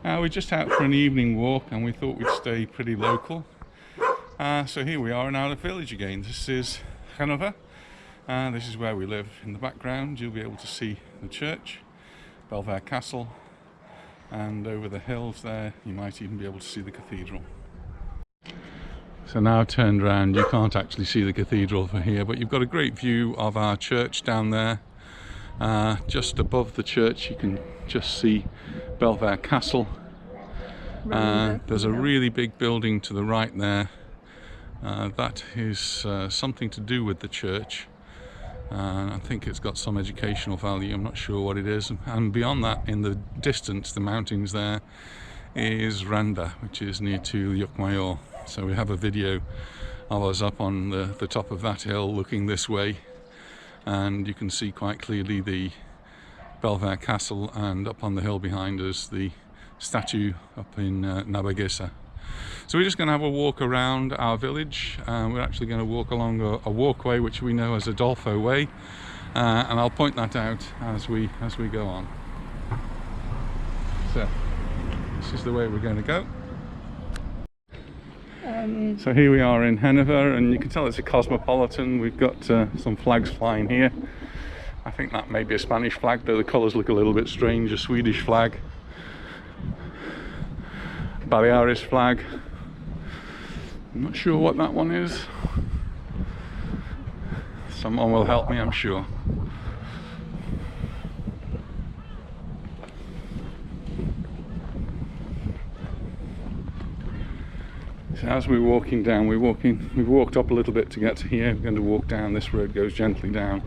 We're just out for an evening walk and we thought we'd stay pretty local. So here we are in our village again. This is Hanover. This is where we live. In the background you'll be able to see the church, Belvedere Castle, and over the hills there you might even be able to see the cathedral. So now turned around, you can't actually see the cathedral from here, but you've got a great view of our church down there. Just above the church you can just see Belvedere Castle. There's a really big building to the right there. That is something to do with the church. I think it's got some educational value, I'm not sure what it is. And beyond that, in the distance, the mountains there, is Randa, which is near to Llucmajor. So we have a video of us up on the top of that hill looking this way, and you can see quite clearly the Belvedere Castle, and up on the hill behind us the statue up in Nabagesa. So we're just going to have a walk around our village. We're actually going to walk along a walkway which we know as Adolfo Way, and I'll point that out as we go on. So this is the way we're going to go. So here we are in Hanover, and you can tell it's a cosmopolitan. We've got some flags flying here. I think that may be a Spanish flag, though the colours look a little bit strange. A Swedish flag, Baleares flag. I'm not sure what that one is. Someone will help me, I'm sure. So as we're walking down, we've walked up a little bit to get to here. We're going to walk down. This road goes gently down.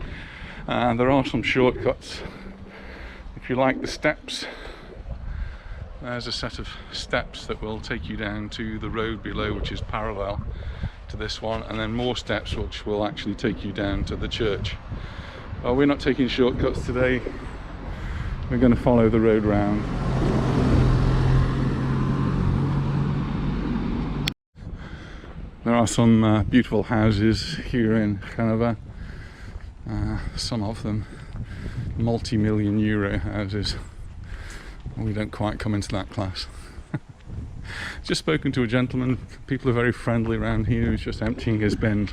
There are some shortcuts. If you like the steps, there's a set of steps that will take you down to the road below, which is parallel to this one, and then more steps which will actually take you down to the church. Well, we're not taking shortcuts today. We're going to follow the road round. There are some beautiful houses here in Genova, some of them multi-million euro houses. We don't quite come into that class. Just spoken to a gentleman. People are very friendly around here. He's just emptying his bin,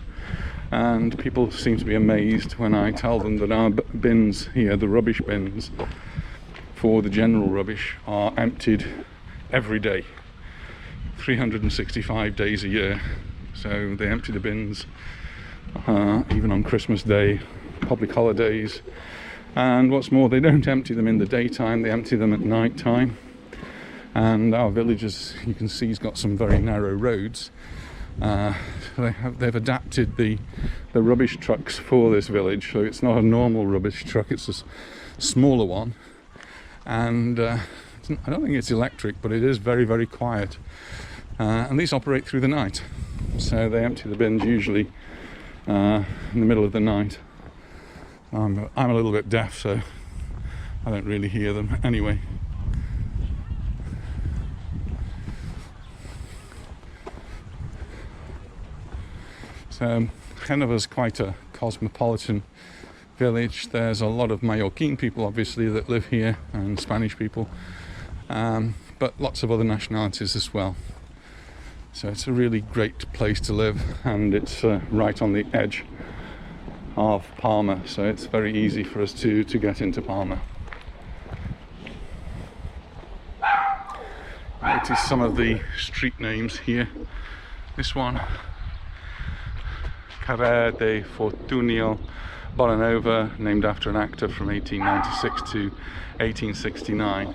and people seem to be amazed when I tell them that our bins here, the rubbish bins for the general rubbish, are emptied every day, 365 days a year. So they empty the bins even on Christmas Day, public holidays, and what's more, they don't empty them in the daytime, they empty them at night time. And our village, as you can see, has got some very narrow roads. They've adapted the rubbish trucks for this village, so it's not a normal rubbish truck, it's a smaller one, and I don't think it's electric, but it is very, very quiet. And these operate through the night, so they empty the bins usually in the middle of the night. I'm a little bit deaf, so I don't really hear them anyway. So Hanover's quite a cosmopolitan village. There's a lot of Mallorquin people obviously that live here, and Spanish people, but lots of other nationalities as well. So it's a really great place to live, and it's right on the edge of Palma, so it's very easy for us to get into Palma. Notice some of the street names here. This one, Carrer de Fortunio Bonanova, named after an actor from 1896 to 1869.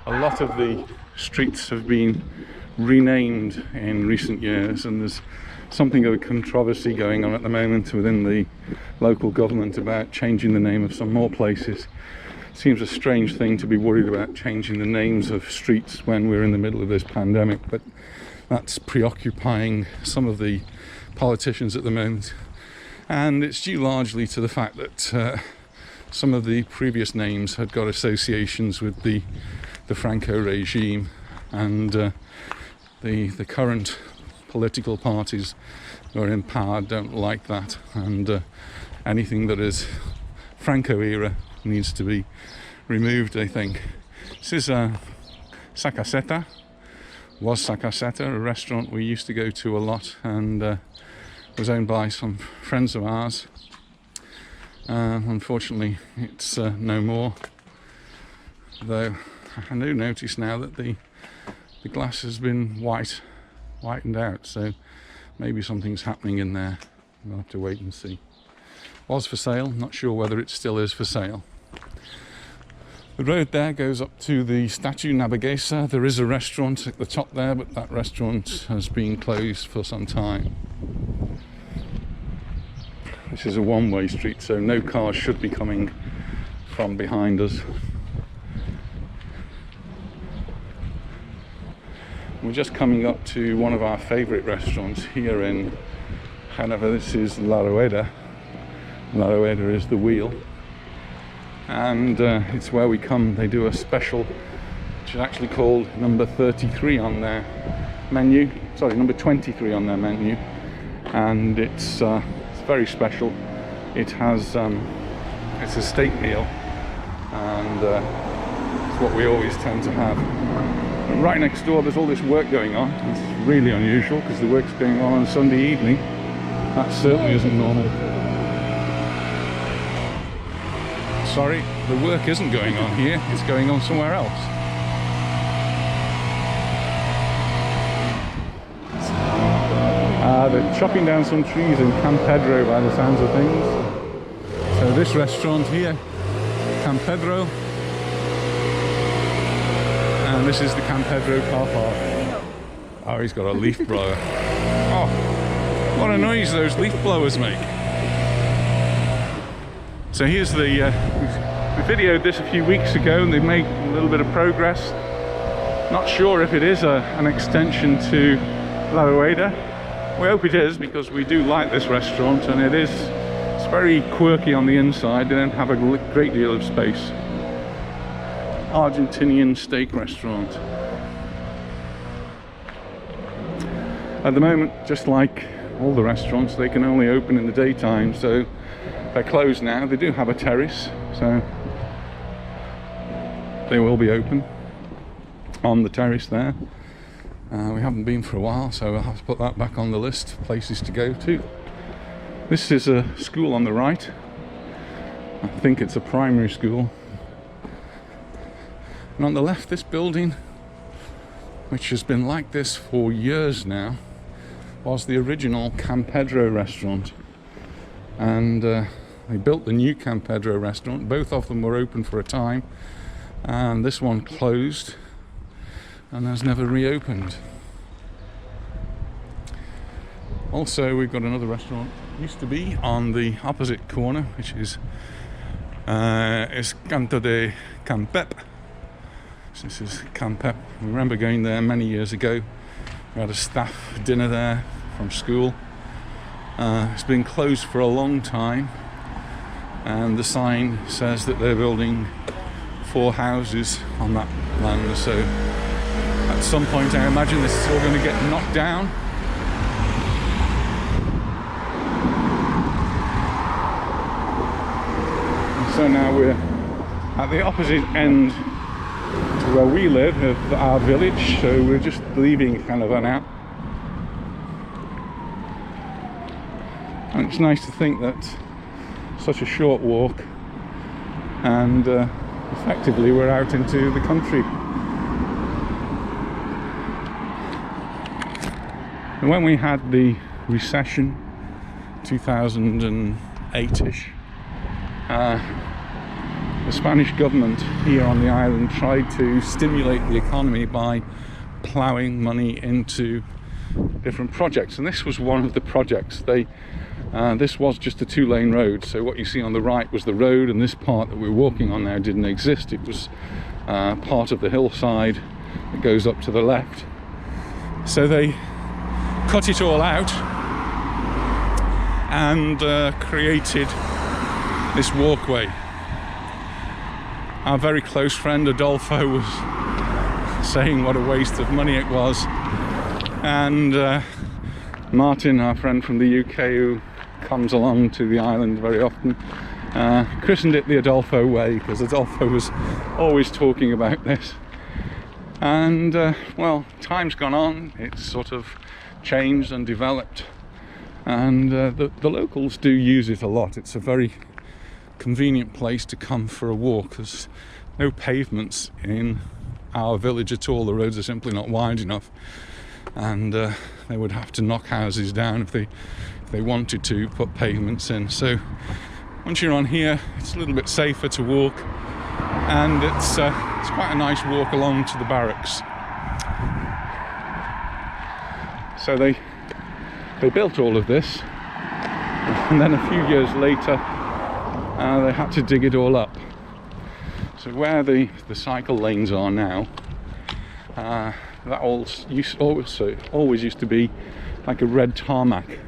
A lot of the streets have been renamed in recent years, and there's something of a controversy going on at the moment within the local government about changing the name of some more places. Seems a strange thing to be worried about changing the names of streets when we're in the middle of this pandemic, but that's preoccupying some of the politicians at the moment, and it's due largely to the fact that some of the previous names had got associations with the Franco regime, and the current political parties who are in power don't like that, and anything that is Franco era needs to be removed, I think. This is Sacaseta. Was Sacaseta, a restaurant we used to go to a lot, and was owned by some friends of ours. Unfortunately, it's no more. Though I do notice now that the glass has been whitened out, so maybe something's happening in there. We'll have to wait and see. Was for sale, not sure whether it still is for sale. The road there goes up to the statue Nabagesa. There is a restaurant at the top there, but that restaurant has been closed for some time. This is a one-way street, so no cars should be coming from behind us. We're just coming up to one of our favourite restaurants here in Hanover. This is La Rueda. La Rueda is the wheel. And it's where we come. They do a special, which is actually called number 33 on their menu. Sorry, number 23 on their menu. And it's very special. It has it's a steak meal, and it's what we always tend to have. But right next door, there's all this work going on. It's really unusual because the work's going on Sunday evening. That certainly isn't normal. Sorry, the work isn't going on here, it's going on somewhere else. They're chopping down some trees in Can Pedro by the sounds of things. So this restaurant here, Can Pedro, and this is the Can Pedro car park. Oh, he's got a leaf blower. Oh, what a noise those leaf blowers make. So here's the, we videoed this a few weeks ago, and they've made a little bit of progress. Not sure if it is an extension to La Rueda. We hope it is, because we do like this restaurant, and it's very quirky on the inside. They don't have a great deal of space. Argentinian steak restaurant. At the moment, just like all the restaurants, they can only open in the daytime, so they're closed now. They do have a terrace, so they will be open on the terrace there. We haven't been for a while, so I'll have to put that back on the list of places to go to. This is a school on the right. I think it's a primary school. And on the left, this building, which has been like this for years now, was the original Can Pedro restaurant. And they built the new Can Pedro restaurant. Both of them were open for a time, and this one closed and has never reopened. Also, we've got another restaurant, used to be on the opposite corner, which is Escanto de Campep. So this is Campep. We remember going there many years ago. We had a staff dinner there from school. It's been closed for a long time, and the sign says that they're building 4 houses on that land, so at some point I imagine this is all going to get knocked down. And so now we're at the opposite end to where we live, of our village, so we're just leaving Hanover now. And it's nice to think that such a short walk, and effectively we're out into the country. And when we had the recession, 2008-ish, the Spanish government here on the island tried to stimulate the economy by ploughing money into different projects, and this was one of the projects. This was just a 2-lane road, so what you see on the right was the road, and this part that we're walking on now didn't exist. It was part of the hillside that goes up to the left. So they cut it all out and created this walkway. Our very close friend Adolfo was saying what a waste of money it was, and Martin, our friend from the UK, who comes along to the island very often, christened it the Adolfo Way, because Adolfo was always talking about this. And well, time's gone on, it's sort of changed and developed, and the locals do use it a lot. It's a very convenient place to come for a walk. There's no pavements in our village at all. The roads are simply not wide enough, and they would have to knock houses down if they wanted to put pavements in. So once you're on here, it's a little bit safer to walk, and it's quite a nice walk along to the barracks. So they built all of this, and then a few years later they had to dig it all up. So where the cycle lanes are now, that always used to be like a red tarmac.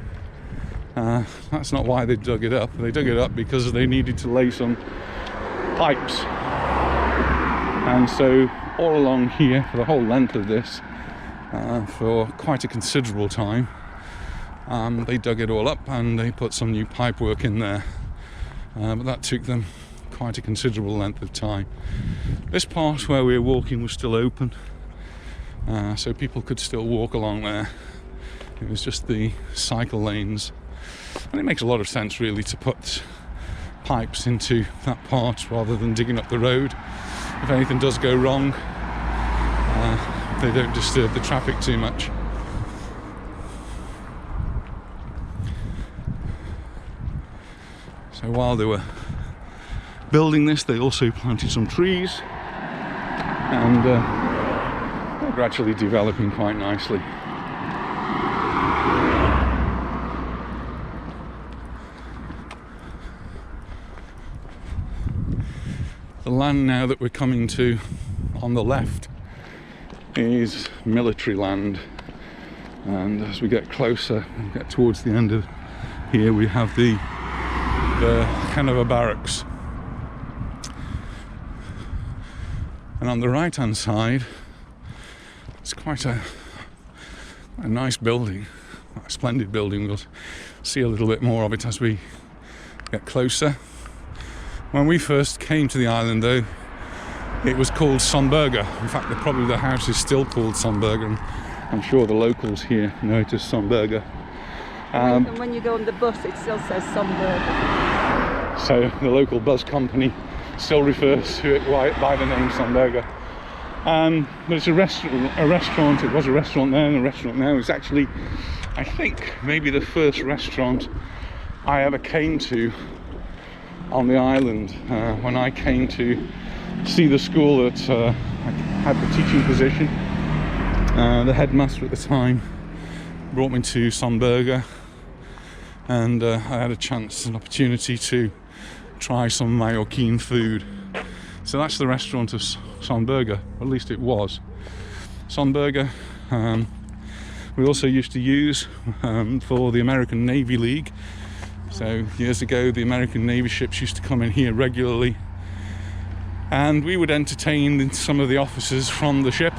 That's not why they dug it up. They dug it up because they needed to lay some pipes. And so all along here, for the whole length of this, for quite a considerable time, they dug it all up and they put some new pipe work in there. But that took them quite a considerable length of time. This part where we were walking was still open, so people could still walk along there. It was just the cycle lanes, and it makes a lot of sense really to put pipes into that part rather than digging up the road. If anything does go wrong, they don't disturb the traffic too much. So while they were building this, they also planted some trees, and they're gradually developing quite nicely. The land now that we're coming to on the left is military land, and as we get closer and get towards the end of here, we have the Hanover barracks. And on the right hand side, it's quite a nice building, a splendid building. We'll see a little bit more of it as we get closer. When we first came to the island, though, it was called Sonberger. In fact, probably the house is still called Sonberger, and I'm sure the locals here know it as Sonberger. And when you go on the bus, it still says Sonberger. So the local bus company still refers to it by the name Sonberger. But it's a restaurant. It was a restaurant then, and a restaurant now. It's actually, I think, maybe the first restaurant I ever came to on the island. When I came to see the school that had the teaching position, the headmaster at the time brought me to Sonberger, and I had an opportunity to try some Mallorquin food. So that's the restaurant of Sonberger, or at least it was. Sonberger we also used to use for the American Navy League. So years ago, the American Navy ships used to come in here regularly, and we would entertain some of the officers from the ship,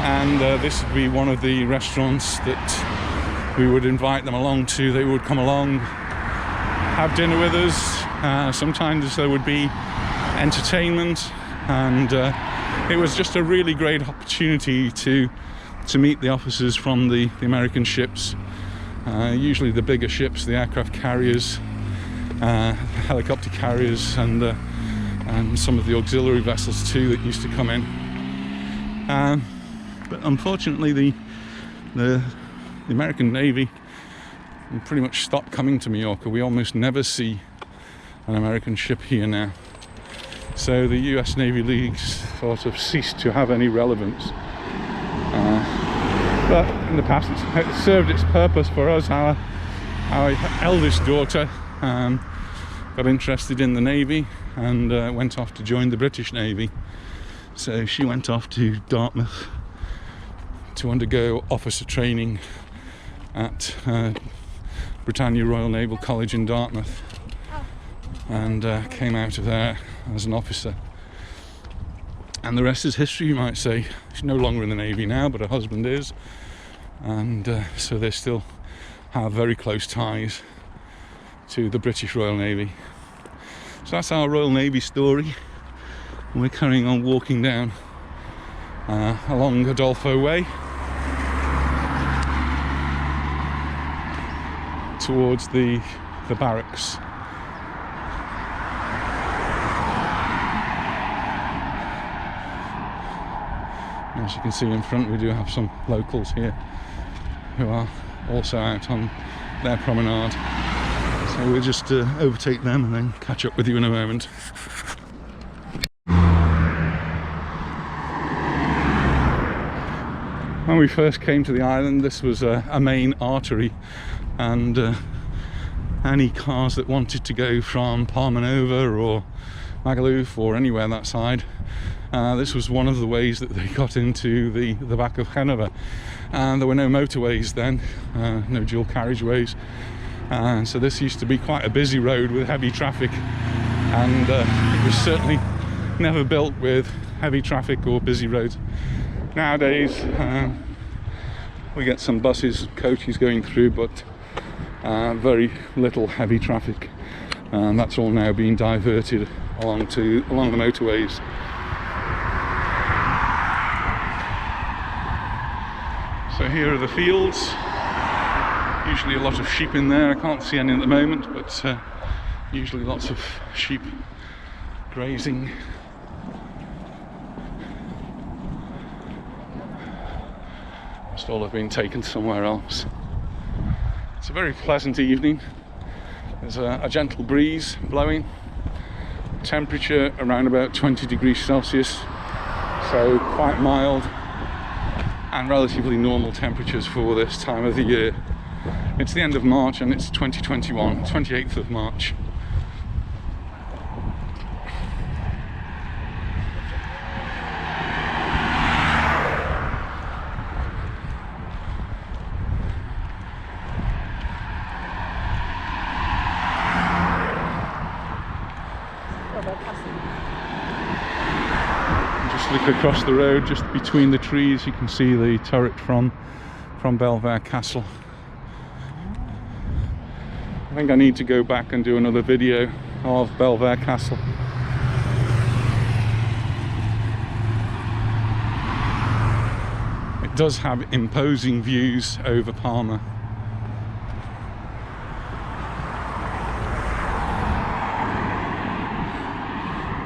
and this would be one of the restaurants that we would invite them along to. They would come along, have dinner with us. Sometimes there would be entertainment, and it was just a really great opportunity to meet the officers from the American ships. Usually the bigger ships, the aircraft carriers, helicopter carriers, and some of the auxiliary vessels too that used to come in. But unfortunately, the American Navy pretty much stopped coming to Mallorca. We almost never see an American ship here now. So the US Navy League sort of ceased to have any relevance. But in the past, it served its purpose for us. Our eldest daughter got interested in the Navy and went off to join the British Navy. So she went off to Dartmouth to undergo officer training at Britannia Royal Naval College in Dartmouth, and came out of there as an officer. And the rest is history, you might say. She's no longer in the Navy now, but her husband is, and so they still have very close ties to the British Royal Navy. So that's our Royal Navy story, and we're carrying on walking down along Adolfo Way towards the barracks. As you can see in front, we do have some locals here who are also out on their promenade. So we'll just overtake them and then catch up with you in a moment. When we first came to the island, this was a main artery, and any cars that wanted to go from Palma or Magaluf or anywhere that side, this was one of the ways that they got into the back of Hanover. And there were no motorways then, no dual carriageways, and so this used to be quite a busy road with heavy traffic, and it was certainly never built with heavy traffic or busy roads. Nowadays we get some buses and coaches going through, but very little heavy traffic, and that's all now being diverted along the motorways. So here are the fields. Usually a lot of sheep in there. I can't see any at the moment, but usually lots of sheep grazing. Must all have been taken somewhere else. It's a very pleasant evening. There's a gentle breeze blowing. Temperature around about 20 degrees Celsius, so quite mild and relatively normal temperatures for this time of the year. It's the end of March and it's 2021, 28th of March. Look across the road, just between the trees, you can see the turret from Belvedere Castle. I think I need to go back and do another video of Belvedere Castle. It does have imposing views over Palma.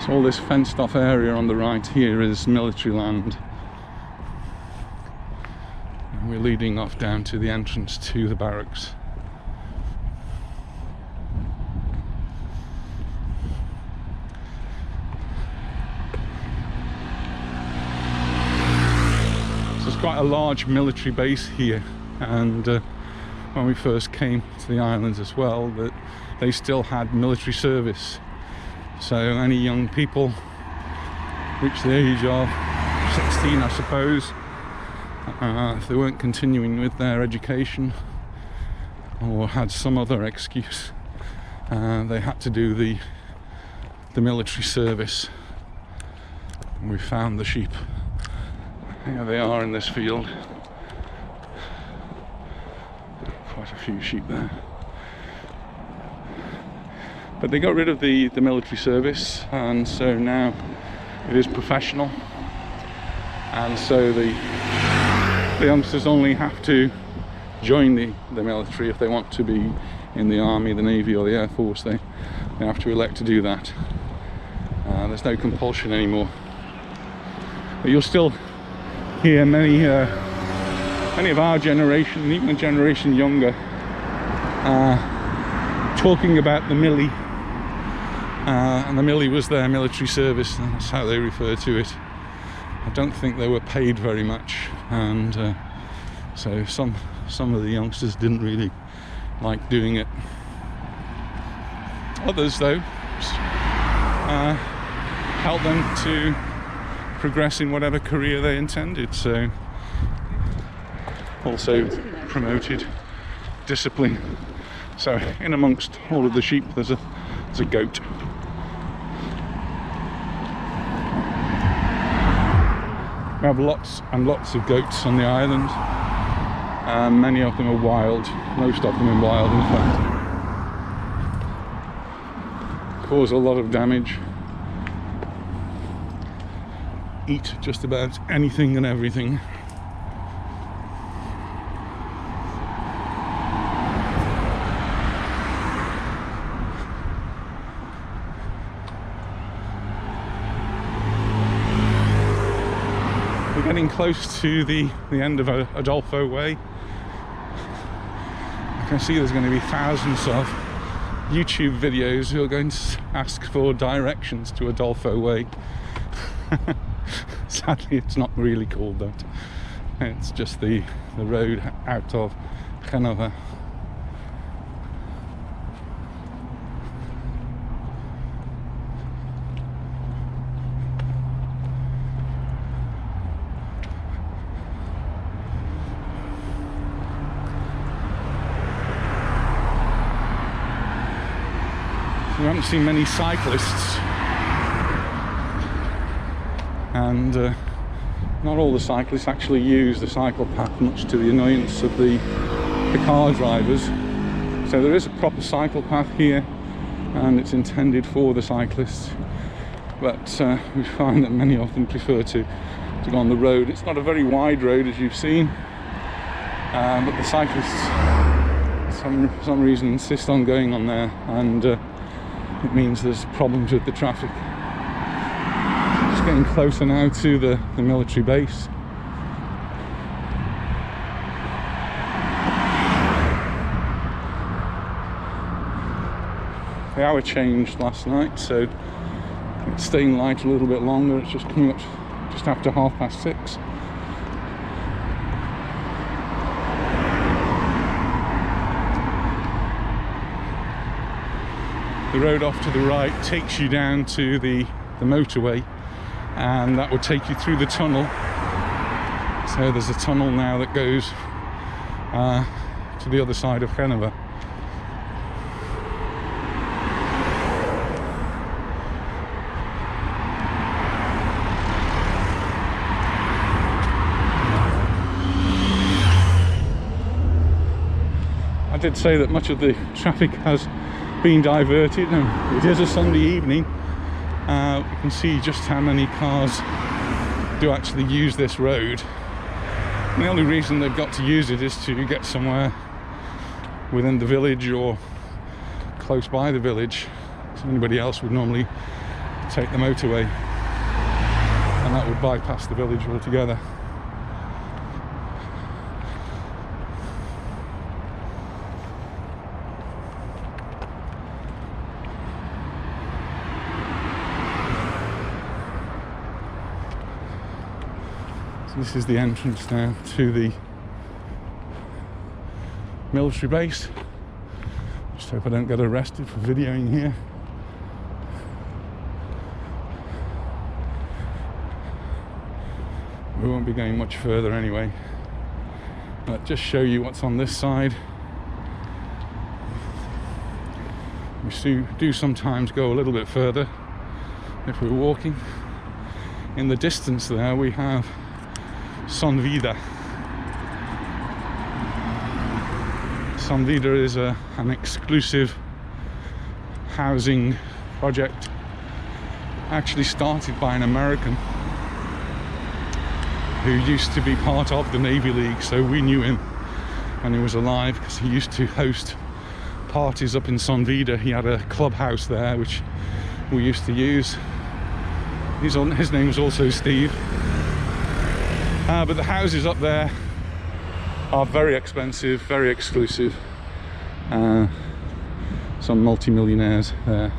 All this fenced off area on the right here is military land. And we're leading off down to the entrance to the barracks. So it's quite a large military base here, and when we first came to the islands as well, that they still had military service. So any young people reach the age of 16, I suppose, if they weren't continuing with their education or had some other excuse, they had to do the military service. And we found the sheep. Here they are in this field. Quite a few sheep there. But they got rid of the military service, and so now it is professional, and so the youngsters only have to join the military if they want to be in the army, the navy or the air force. They have to elect to do that. There's no compulsion anymore, but you'll still hear many of our generation, and even a generation younger, talking about the Millie. And the Millie was their military service, and that's how they refer to it. I don't think they were paid very much, and so some of the youngsters didn't really like doing it. Others, though, helped them to progress in whatever career they intended, so also promoted discipline. So in amongst all of the sheep there's a goat. We have lots and lots of goats on the island, and many of them are wild, most of them are wild in fact. Cause a lot of damage. eat just about anything and everything. We're getting close to the end of Adolfo Way. I can see there's going to be thousands of YouTube videos who are going to ask for directions to Adolfo Way. Sadly, it's not really called that. It's just the road out of Hanover. We haven't seen many cyclists, and not all the cyclists actually use the cycle path, much to the annoyance of the car drivers. So there is a proper cycle path here, and it's intended for the cyclists, but we find that many of them prefer to go on the road. It's not a very wide road, as you've seen, but the cyclists for some reason insist on going on there, and it means there's problems with the traffic. Just getting closer now to the military base. The hour changed last night, so it's staying light a little bit longer. It's just coming up just after 6:30. The road off to the right takes you down to the motorway, and that would take you through the tunnel. So there's a tunnel now that goes to the other side of Hanover. I did say that much of the traffic has been diverted, and it is a Sunday evening. You can see just how many cars do actually use this road. And the only reason they've got to use it is to get somewhere within the village or close by the village. So anybody else would normally take the motorway, and that would bypass the village altogether. This is the entrance now to the military base. Just hope I don't get arrested for videoing here. We won't be going much further anyway. I'll just show you what's on this side. We do sometimes go a little bit further if we're walking. In the distance there we have Son Vida. Son Vida is an exclusive housing project actually started by an American who used to be part of the Navy League, so we knew him when he was alive because he used to host parties up in Son Vida. He had a clubhouse there which we used to use. His name was also Steve. But the houses up there are very expensive, very exclusive. Some multi-millionaires there.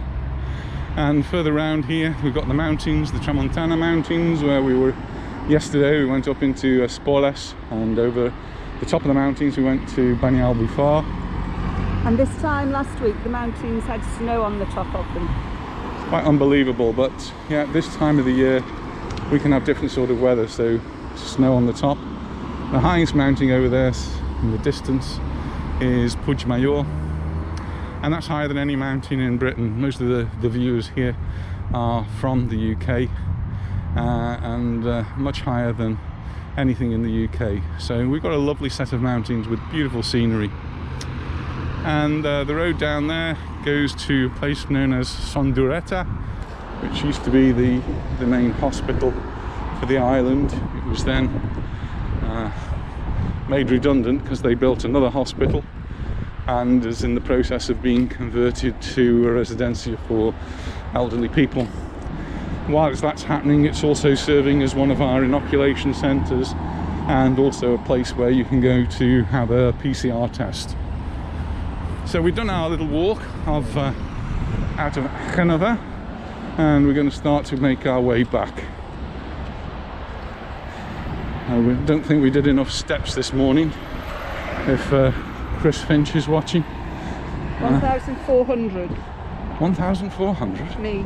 And further around here we've got the mountains, the Tramantana Mountains, where we were yesterday. We went up into Spoles, and over the top of the mountains we went to Banyalbufar. And this time last week the mountains had snow on the top of them. It's quite unbelievable, but yeah, this time of the year we can have different sort of weather, so snow on the top. The highest mountain over there in the distance is Puigmayor, and that's higher than any mountain in Britain. Most of the views here are from the UK, and much higher than anything in the UK. So we've got a lovely set of mountains with beautiful scenery. And the road down there goes to a place known as Sondureta, which used to be the main hospital for the island. It was then made redundant because they built another hospital and is in the process of being converted to a residencia for elderly people. Whilst that's happening, it's also serving as one of our inoculation centres and also a place where you can go to have a PCR test. So we've done our little walk of out of Hanover, and we're going to start to make our way back. We don't think we did enough steps this morning, if Chris Finch is watching. 1,400. 1,400? Me.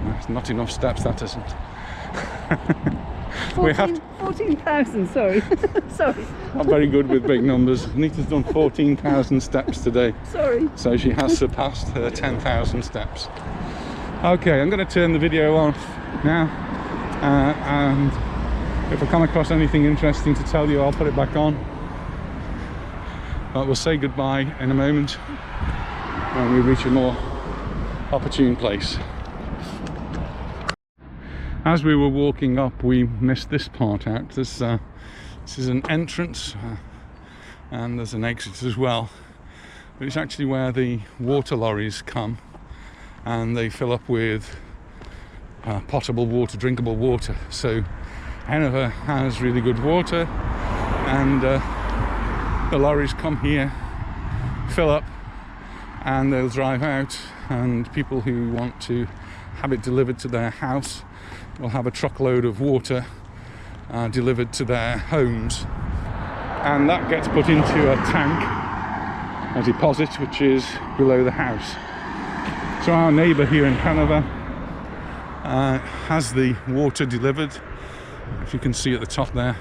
That's not enough steps, that isn't. 14,000, sorry. Sorry. Not very good with big numbers. Nita's done 14,000 steps today. Sorry. So she has surpassed her 10,000 steps. Okay, I'm going to turn the video off now. And if I come across anything interesting to tell you, I'll put it back on. But we'll say goodbye in a moment when we reach a more opportune place. As we were walking up, we missed this part out. This is an entrance and there's an exit as well. But it's actually where the water lorries come and they fill up with potable water, drinkable water. So Hanover has really good water, and the lorries come here, fill up, and they'll drive out, and people who want to have it delivered to their house will have a truckload of water delivered to their homes, and that gets put into a tank, a deposit, which is below the house. So our neighbour here in Hanover has the water delivered. If you can see at the top there,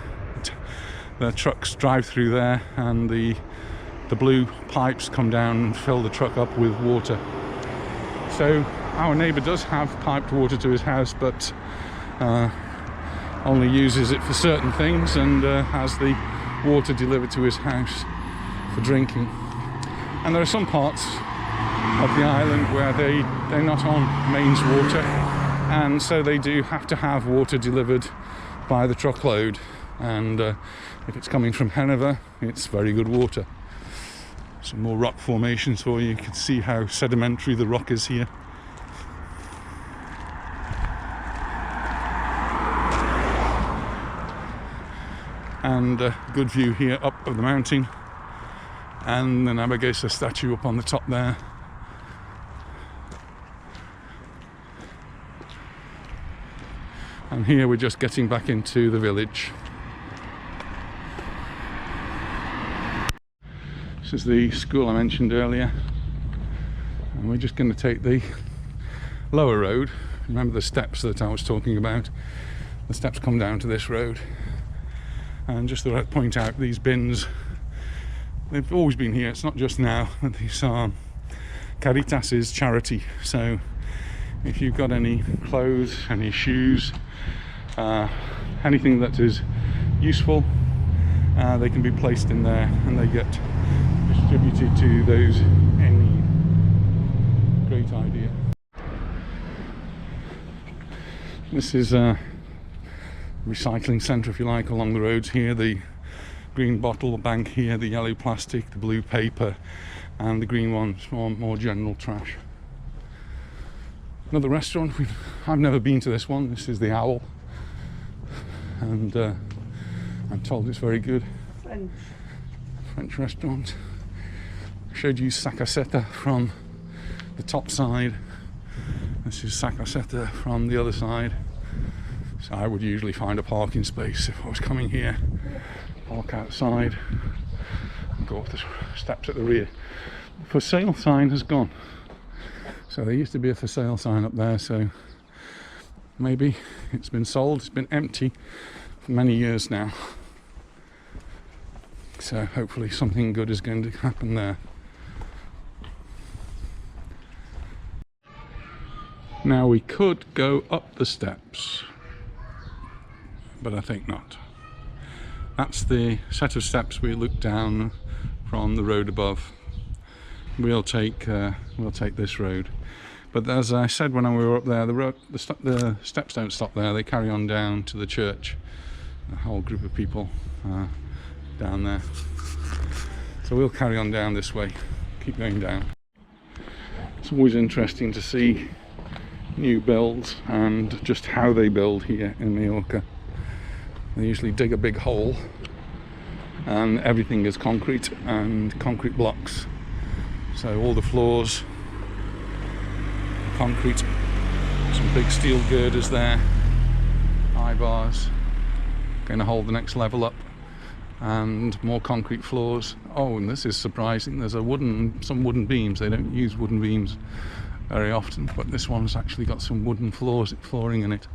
the trucks drive through there, and the blue pipes come down and fill the truck up with water. So our neighbour does have piped water to his house, but only uses it for certain things, and has the water delivered to his house for drinking. And there are some parts of the island where they're not on mains water, and so they do have to have water delivered by the truckload, and if it's coming from Hanover, it's very good water. Some more rock formations for you. You can see how sedimentary the rock is here. And a good view here up of the mountain, and the Navigation statue up on the top there. And here we're just getting back into the village. This is the school I mentioned earlier, and we're just going to take the lower road. Remember the steps that I was talking about? The steps come down to this road. And just to point out, these bins, they've always been here. It's not just now. These are Caritas's charity. So if you've got any clothes, any shoes, anything that is useful, they can be placed in there and they get distributed to those in need. Great idea. This is a recycling centre, if you like, along the roads here. The green bottle bank here, the yellow plastic, the blue paper, and the green ones more general trash. Another restaurant. I've never been to this one. This is the Owl, and I'm told it's very good. French restaurant. I showed you Sacaseta from the top side. This is Sacaseta from the other side. So I would usually find a parking space if I was coming here, park outside, and go up the steps at the rear. The for sale sign has gone. So there used to be a for sale sign up there, so maybe it's been sold. It's been empty for many years now. So hopefully something good is going to happen there. Now we could go up the steps, but I think not. That's the set of steps we look down from the road above. We'll take this road. But as I said when we were up there, the steps don't stop there, they carry on down to the church. A whole group of people down there. So we'll carry on down this way, keep going down. It's always interesting to see new builds and just how they build here in Mallorca. They usually dig a big hole and everything is concrete and concrete blocks. So all the floors are concrete, some big steel girders there, high bars, going to hold the next level up, and more concrete floors. Oh, and this is surprising, there's some wooden beams. They don't use wooden beams very often, but this one's actually got some wooden flooring in it.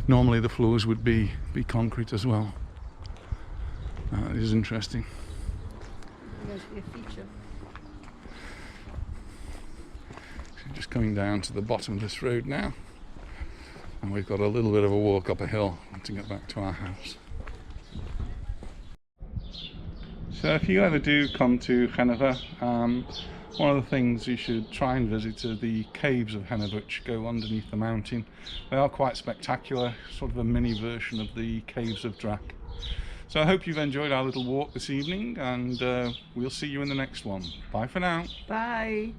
Normally the floors would be concrete as well. It is interesting. Going to be a feature. So just coming down to the bottom of this road now, and we've got a little bit of a walk up a hill to get back to our house. So if you ever do come to Hanover, one of the things you should try and visit are the Caves of Hanovich. Go underneath the mountain. They are quite spectacular, sort of a mini version of the Caves of Drac. So I hope you've enjoyed our little walk this evening, and we'll see you in the next one. Bye for now. Bye.